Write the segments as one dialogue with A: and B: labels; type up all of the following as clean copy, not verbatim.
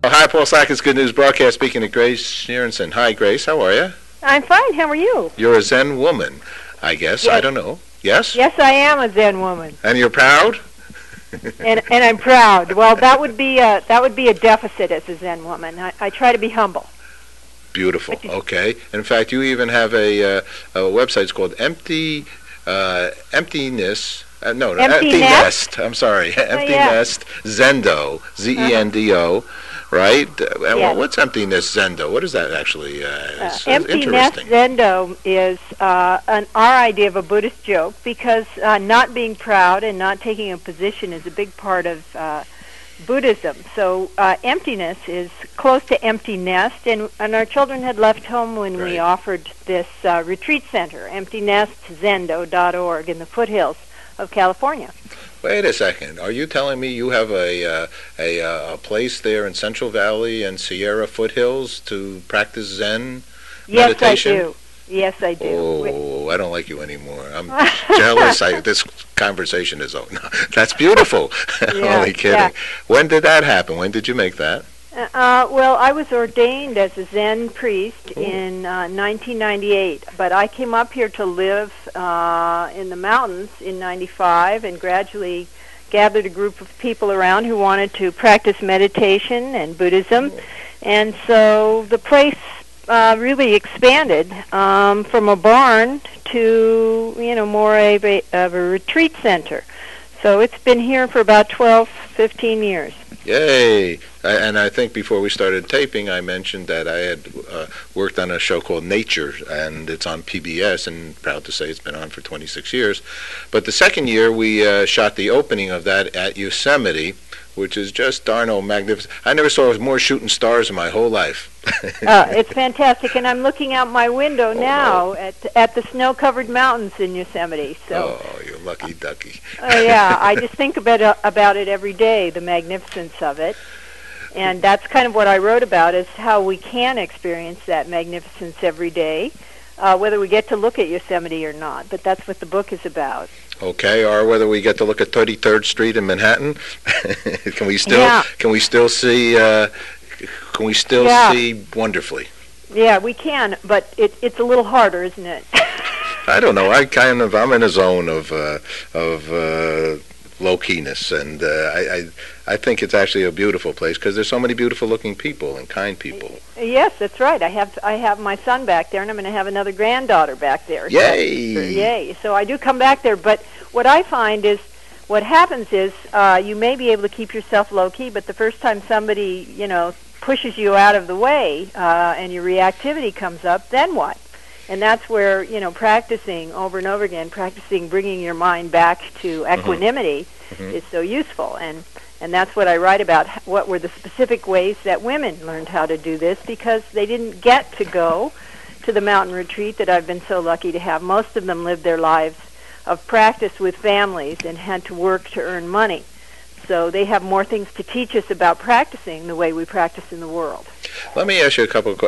A: Oh, hi, Paul Sackett's Good News Broadcast, speaking to Grace Schireson. Hi, Grace. How are you?
B: I'm fine. How are you?
A: You're a Zen woman, I guess.
B: Yes.
A: I don't know. Yes?
B: Yes, I am a Zen woman.
A: And you're proud?
B: and I'm proud. Well, that would be a deficit as a Zen woman. I try to be humble.
A: Beautiful. Okay. In fact, you even have a website. It's called Empty Nest. Empty Nest. I'm sorry. Empty Nest Zendo. Zendo. Right?
B: Yes.
A: What's Empty Nest Zendo? What is that actually?
B: Empty Nest Zendo is our idea of a Buddhist joke, because not being proud and not taking a position is a big part of Buddhism. So emptiness is close to empty nest, and our children had left home when we offered this retreat center, emptynestZendo.org, in the foothills of California.
A: Wait a second. Are you telling me you have a place there in Central Valley and Sierra foothills to practice Zen meditation?
B: Yes, I do. Yes, I do.
A: Oh, I don't like you anymore. I'm jealous. This conversation is over. No, that's beautiful. Only kidding. Yeah. When did that happen? When did you make that?
B: Well, I was ordained as a Zen priest in 1998, but I came up here to live in the mountains in 95 and gradually gathered a group of people around who wanted to practice meditation and Buddhism. And so the place really expanded from a barn to, more of a retreat center. So it's been here for about 12, 15 years.
A: Yay! And I think before we started taping, I mentioned that I had worked on a show called Nature, and it's on PBS, and proud to say it's been on for 26 years. But the second year, we shot the opening of that at Yosemite, which is just darn old magnificent. I never saw more shooting stars in my whole life.
B: It's fantastic, and I'm looking out my window now at the snow-covered mountains in Yosemite. So.
A: Oh, you lucky ducky.
B: Yeah, I just think about it every day, the magnificence of it. And that's kind of what I wrote about, is how we can experience that magnificence every day, whether we get to look at Yosemite or not. But that's what the book is about. Okay,
A: or whether we get to look at 33rd Street in Manhattan. Can we still see see wonderfly?
B: Yeah, we can, but it's a little harder, isn't it?
A: I don't know. I'm in a zone of low keyness, and I think it's actually a beautiful place because there's so many beautiful looking people and kind people.
B: Yes, that's right. I have my son back there, and I'm going to have another granddaughter back there.
A: Yay!
B: Yay! So I do come back there, but what I find is, what happens is you may be able to keep yourself low key, but the first time somebody pushes you out of the way and your reactivity comes up, then what? And that's where, practicing over and over again, bringing your mind back to equanimity is so useful. And that's what I write about, what were the specific ways that women learned how to do this, because they didn't get to go to the mountain retreat that I've been so lucky to have. Most of them lived their lives of practice with families and had to work to earn money. So they have more things to teach us about practicing the way we practice in the world.
A: Let me ask you a couple of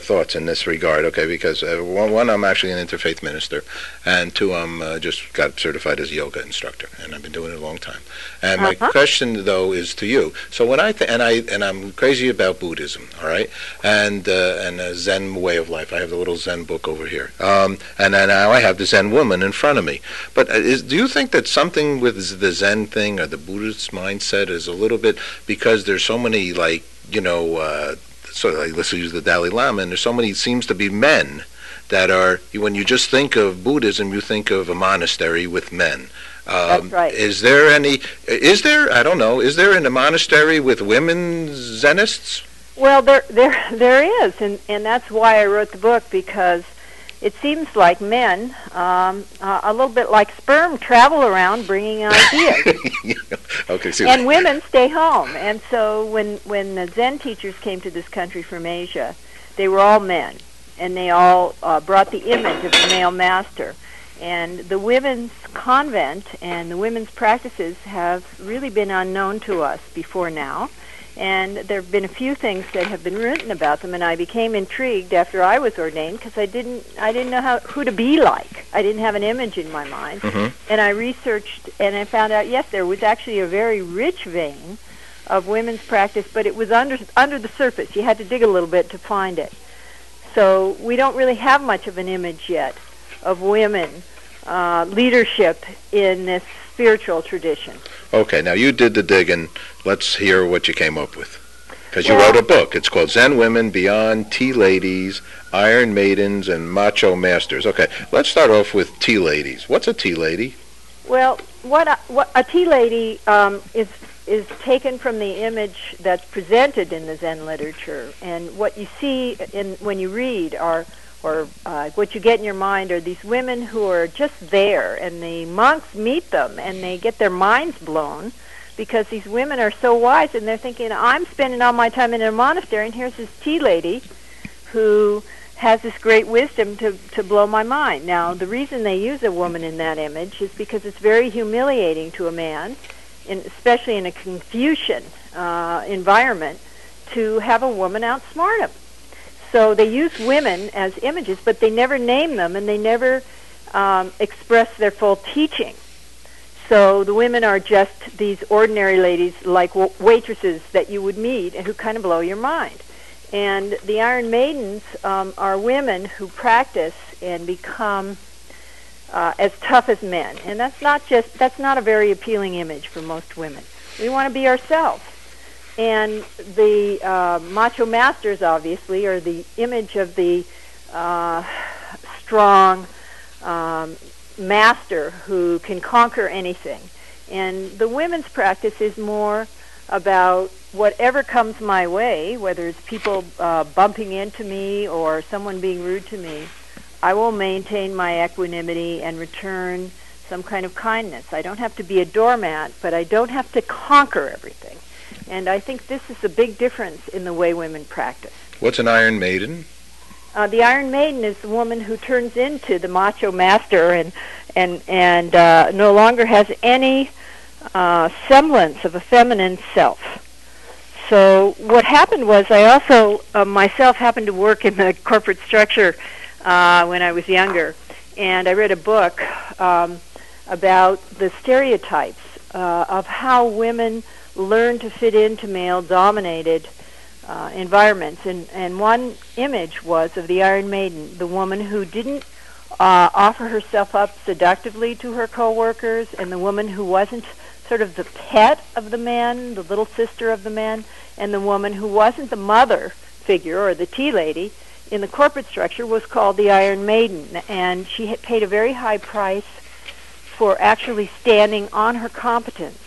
A: thoughts in this regard, okay? Because one, I'm actually an interfaith minister, and two, I'm just got certified as a yoga instructor, and I've been doing it a long time. And my question, though, is to you. So when I'm crazy about Buddhism, all right, and a Zen way of life. I have the little Zen book over here, and now I have the Zen woman in front of me. But do you think that something with the Zen thing or the Buddhist mindset is a little bit, because there's so many, let's use the Dalai Lama, and there's so many, seems to be men that are, when you just think of Buddhism, you think of a monastery with men.
B: That's right.
A: Is there in a monastery with women Zenists?
B: Well, there is, and that's why I wrote the book, because it seems like men, a little bit like sperm, travel around bringing ideas.
A: Okay,
B: and women stay home. And so when the Zen teachers came to this country from Asia, they were all men, and they all brought the image of the male master. And the women's convent and the women's practices have really been unknown to us before now. And there have been a few things that have been written about them, and I became intrigued after I was ordained, because I didn't know who to be like. I didn't have an image in my mind. And I researched, and I found out, yes, there was actually a very rich vein of women's practice, but it was under the surface. You had to dig a little bit to find it. So we don't really have much of an image yet of women leadership in this spiritual tradition.
A: Okay, now you did the digging. Let's hear what you came up with. Because you wrote a book. It's called Zen Women Beyond Tea Ladies, Iron Maidens, and Macho Masters. Okay, let's start off with tea ladies. What's a tea lady?
B: Well, what a tea lady is taken from the image that's presented in the Zen literature, and what you see when you read or what you get in your mind are these women who are just there, and the monks meet them, and they get their minds blown, because these women are so wise, and they're thinking, I'm spending all my time in a monastery, and here's this tea lady who has this great wisdom to blow my mind. Now, the reason they use a woman in that image is because it's very humiliating to a man, especially in a Confucian environment, to have a woman outsmart him. So they use women as images, but they never name them, and they never express their full teaching. So the women are just these ordinary ladies, like waitresses that you would meet, and who kind of blow your mind. And the Iron Maidens are women who practice and become as tough as men. And that's not a very appealing image for most women. We want to be ourselves. And the Macho Masters, obviously, are the image of the strong master who can conquer anything. And the women's practice is more about whatever comes my way, whether it's people bumping into me or someone being rude to me, I will maintain my equanimity and return some kind of kindness. I don't have to be a doormat, but I don't have to conquer everything. And I think this is a big difference in the way women practice.
A: What's an Iron Maiden?
B: The Iron Maiden is the woman who turns into the Macho Master and no longer has any semblance of a feminine self. So what happened was I also myself happened to work in the corporate structure when I was younger, and I read a book about the stereotypes of how women learn to fit into male-dominated environments. And one image was of the Iron Maiden, the woman who didn't offer herself up seductively to her co-workers, and the woman who wasn't sort of the pet of the man, the little sister of the man, and the woman who wasn't the mother figure or the tea lady in the corporate structure was called the Iron Maiden. And she had paid a very high price for actually standing on her competence.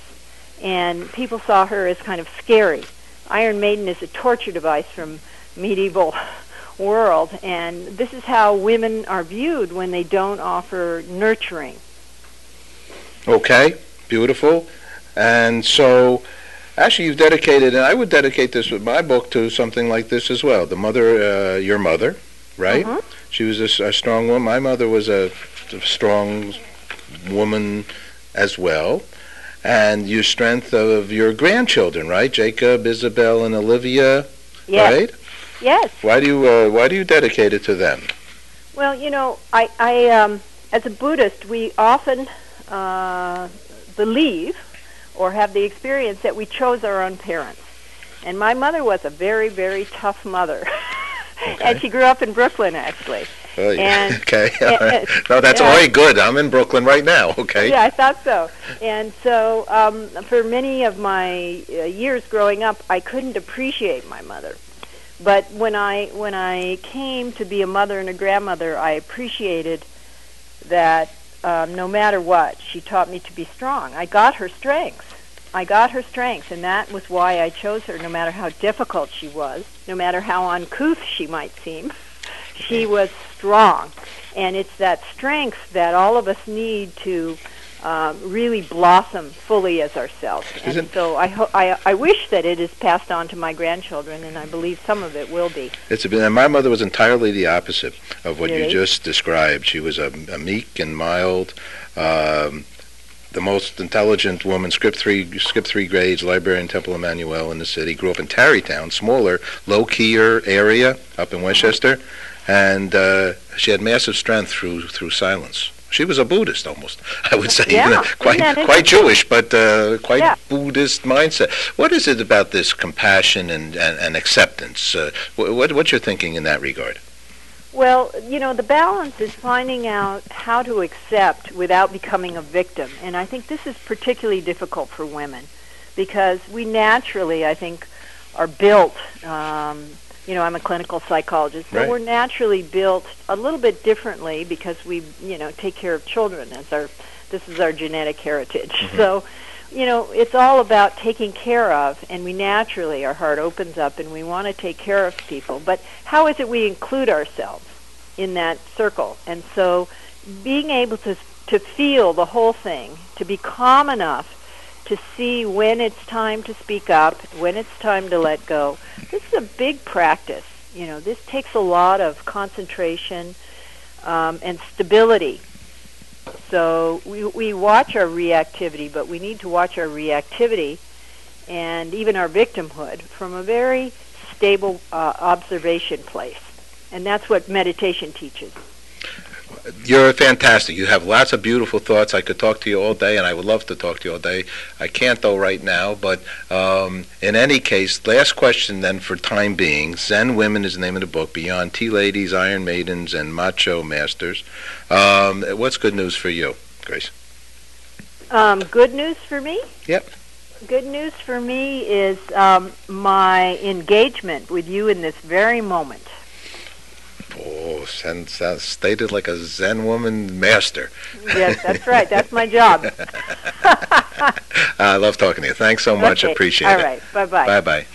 B: And people saw her as kind of scary. Iron Maiden is a torture device from medieval world, and this is how women are viewed when they don't offer nurturing.
A: Okay, beautiful. And so, actually you've dedicated, and I would dedicate this with my book to something like this as well. The mother, your mother, right? Mm-hmm. She was a strong woman. My mother was a strong woman as well. And your strength of your grandchildren, right? Jacob, Isabel, and Olivia,
B: yes.
A: Right?
B: Yes.
A: Why do you dedicate it to them?
B: Well, you know, I as a Buddhist, we often believe or have the experience that we chose our own parents. And my mother was a very, very tough mother. Okay. And she grew up in Brooklyn, actually.
A: Oh, yeah.
B: And,
A: okay. No, that's all right. Good. I'm in Brooklyn right now. Okay.
B: Yeah, I thought so. And so for many of my years growing up, I couldn't appreciate my mother. But when I came to be a mother and a grandmother, I appreciated that no matter what, she taught me to be strong. I got her strengths, and that was why I chose her, no matter how difficult she was, no matter how uncouth she might seem. She was strong, and it's that strength that all of us need to really blossom fully as ourselves. And so I wish that it is passed on to my grandchildren, and I believe some of it will be.
A: And my mother was entirely the opposite of what
B: Really?
A: You just described. She was a meek and mild, the most intelligent woman, skipped three grades, librarian Temple Emmanuel in the city, grew up in Tarrytown, smaller, low-keyer area up in Westchester, and she had massive strength through silence. She was a Buddhist almost, I would say.
B: Yeah.
A: Quite Jewish, but quite
B: Yeah.
A: Buddhist mindset. What is it about this compassion and acceptance? What's your thinking in that regard?
B: Well, the balance is finding out how to accept without becoming a victim. And I think this is particularly difficult for women because we naturally, I think, are built, I'm a clinical psychologist, so
A: Right.
B: we're naturally built a little bit differently because we, take care of children this is our genetic heritage.
A: Mm-hmm.
B: So, it's all about taking care of, and we naturally, our heart opens up and we want to take care of people. But how is it we include ourselves in that circle? And so being able to feel the whole thing, to be calm enough to see when it's time to speak up, when it's time to let go. This is a big practice. This takes a lot of concentration and stability. So we watch our reactivity, but we need to watch our reactivity and even our victimhood from a very stable observation place. And that's what meditation teaches.
A: You're fantastic. You have lots of beautiful thoughts. I could talk to you all day, and I would love to talk to you all day. I can't, though, right now. But in any case, last question then for time being. Zen Women is the name of the book, Beyond Tea Ladies, Iron Maidens, and Macho Masters. What's good news for you, Grace?
B: Good news for me?
A: Yep.
B: Good news for me is my engagement with you in this very moment.
A: Oh, stated like a Zen woman master.
B: Yes, that's right. That's my job.
A: I love talking to you. Thanks so much.
B: Okay.
A: Appreciate it.
B: All right. Bye-bye.
A: Bye-bye.